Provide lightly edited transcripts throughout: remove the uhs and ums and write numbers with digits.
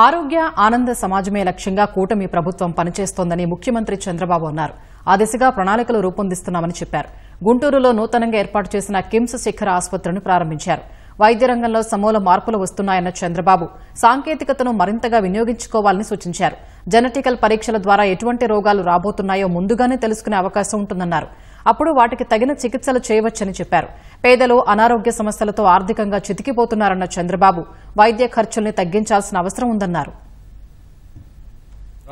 ఆరోగ్య ఆనంద సమాజమే లక్ష్యంగా కూటమి ప్రభుత్వం పనిచేస్తోందని ముఖ్యమంత్రి చంద్రబాబు అన్నారు. ఆ దిశగా ప్రణాళికలు రూపొందిస్తున్నామని చెప్పారు. గుంటూరులో నూతనంగా ఏర్పాటు చేసిన కిమ్స్ శిఖర ఆసుపత్రిని ప్రారంభించారు. వైద్య రంగంలో సమూల మార్పులు వస్తున్నాయన్న చంద్రబాబు సాంకేతికతను మరింతగా వినియోగించుకోవాలని సూచించారు. జెనెటికల్ పరీక్షల ద్వారా ఎటువంటి రోగాలు రాబోతున్నాయో ముందుగానే తెలుసుకునే అవకాశం ఉంటుందన్నారు. అప్పుడు వాటికి తగిన చికిత్సలు చేయవచ్చని చెప్పారు. పేదలు అనారోగ్య సమస్యలతో ఆర్థికంగా చితికిపోతున్నారన్న చంద్రబాబు వైద్య ఖర్చుల్ని తగ్గించాల్సిన అవసరం ఉందన్నారు.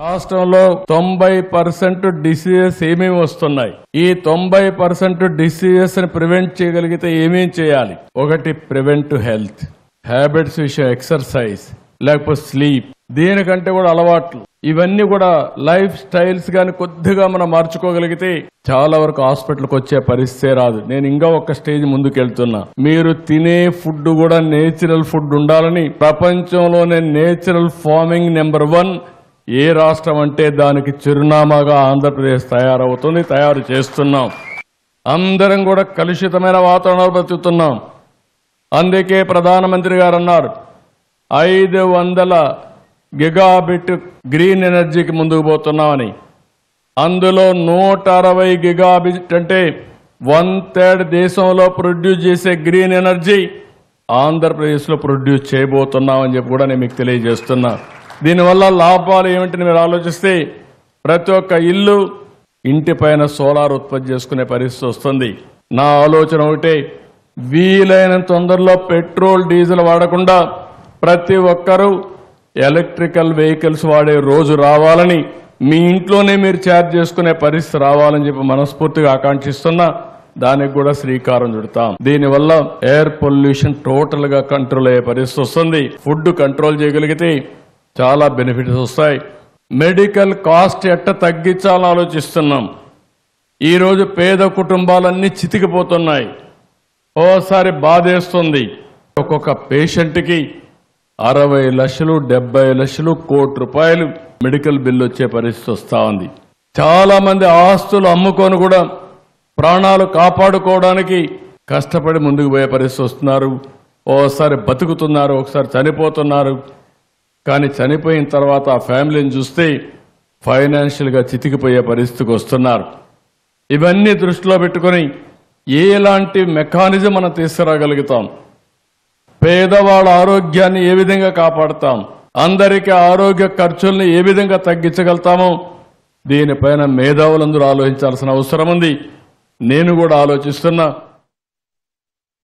రాష్ట్రంలో 90% డిసీజెస్ ఏమేమి వస్తున్నాయి? ఈ 90% డిసీజెస్ ని ప్రివెంట్ చేయగలిగితే ఏమేం చేయాలి? ఒకటి ప్రివెంటివ్ హెల్త్, హ్యాబిట్స్ విషయం, ఎక్సర్సైజ్, లేకపోతే స్లీప్, దీనికంటే కూడా అలవాట్లు, ఇవన్నీ కూడా లైఫ్ స్టైల్స్ గాని కొద్దిగా మనం మార్చుకోగలిగితే చాలా వరకు హాస్పిటల్కి వచ్చే పరిస్థితే రాదు. నేను ఇంకా ఒక స్టేజ్ ముందుకు వెళ్తున్నా. మీరు తినే ఫుడ్ కూడా నేచురల్ ఫుడ్ ఉండాలని ప్రపంచంలోనే నేచురల్ ఫార్మింగ్ నెంబర్ 1 ఏ రాష్ట్రం అంటే దానికి చిరునామాగా ఆంధ్రప్రదేశ్ తయారవుతుంది, తయారు చేస్తున్నాం. అందరం కూడా కలుషితమైన వాతావరణంలో బ్రతుకుతున్నాం. అందుకే ప్రధానమంత్రి గారు అన్నారు 500 గిగాబిట్ గ్రీన్ ఎనర్జీకి ముందుకు పోతున్నామని. అందులో 160 గిగాబిట్ అంటే 1/3 దేశంలో ప్రొడ్యూస్ చేసే గ్రీన్ ఎనర్జీ ఆంధ్రప్రదేశ్లో ప్రొడ్యూస్ చేయబోతున్నామని చెప్పి కూడా నేను మీకు తెలియజేస్తున్నా. దీనివల్ల లాభాలు ఏమిటని మీరు ఆలోచిస్తే ప్రతి ఒక్క ఇల్లు ఇంటిపైన సోలార్ ఉత్పత్తి చేసుకునే పరిస్థితి వస్తుంది. నా ఆలోచన ఒకటే, వీలైనంత తొందరలో పెట్రోల్ డీజిల్ వాడకుండా ప్రతి ఒక్కరూ ఎలక్ట్రికల్ వెహికల్స్ వాడే రోజు రావాలని, మీ ఇంట్లోనే మీరు ఛార్జ్ చేసుకునే పరిస్థితి రావాలని చెప్పి మనస్ఫూర్తిగా ఆకాంక్షిస్తున్నా. దానికి కూడా శ్రీకారం చుడతాం. దీనివల్ల ఎయిర్ పొల్యూషన్ టోటల్ గా కంట్రోల్ అయ్యే పరిస్థితి వస్తుంది. ఫుడ్ కంట్రోల్ చేయగలిగితే చాలా బెనిఫిట్స్ వస్తాయి. మెడికల్ కాస్ట్ ఎట్ట తగ్గించాలని ఆలోచిస్తున్నాం. ఈరోజు పేద కుటుంబాలన్నీ చితికిపోతున్నాయి. ఓసారి బాధేస్తుంది. ఒక్కొక్క పేషెంట్కి 60 లక్షలు, 70 లక్షలు, ₹1,00,00,000 మెడికల్ బిల్లు వచ్చే పరిస్థితి వస్తా ఉంది. చాలా మంది ఆస్తులు అమ్ముకొని కూడా ప్రాణాలు కాపాడుకోవడానికి కష్టపడి ముందుకు పోయే పరిస్థితి వస్తున్నారు. ఓసారి బతుకుతున్నారు, ఒకసారి చనిపోతున్నారు. కానీ చనిపోయిన తర్వాత ఆ ఫ్యామిలీని చూస్తే ఫైనాన్షియల్ గా చితికిపోయే పరిస్థితికి వస్తున్నారు. ఇవన్నీ దృష్టిలో పెట్టుకుని ఎలాంటి మెకానిజం మనం తీసుకురాగలుగుతాం, పేదవాళ్ళ ఆరోగ్యాన్ని ఏ విధంగా కాపాడుతాం, అందరికీ ఆరోగ్య ఖర్చుల్ని ఏ విధంగా తగ్గించగలుగుతామో దీనిపైన మేధావులందరూ ఆలోచించాల్సిన అవసరం ఉంది. నేను కూడా ఆలోచిస్తున్నా.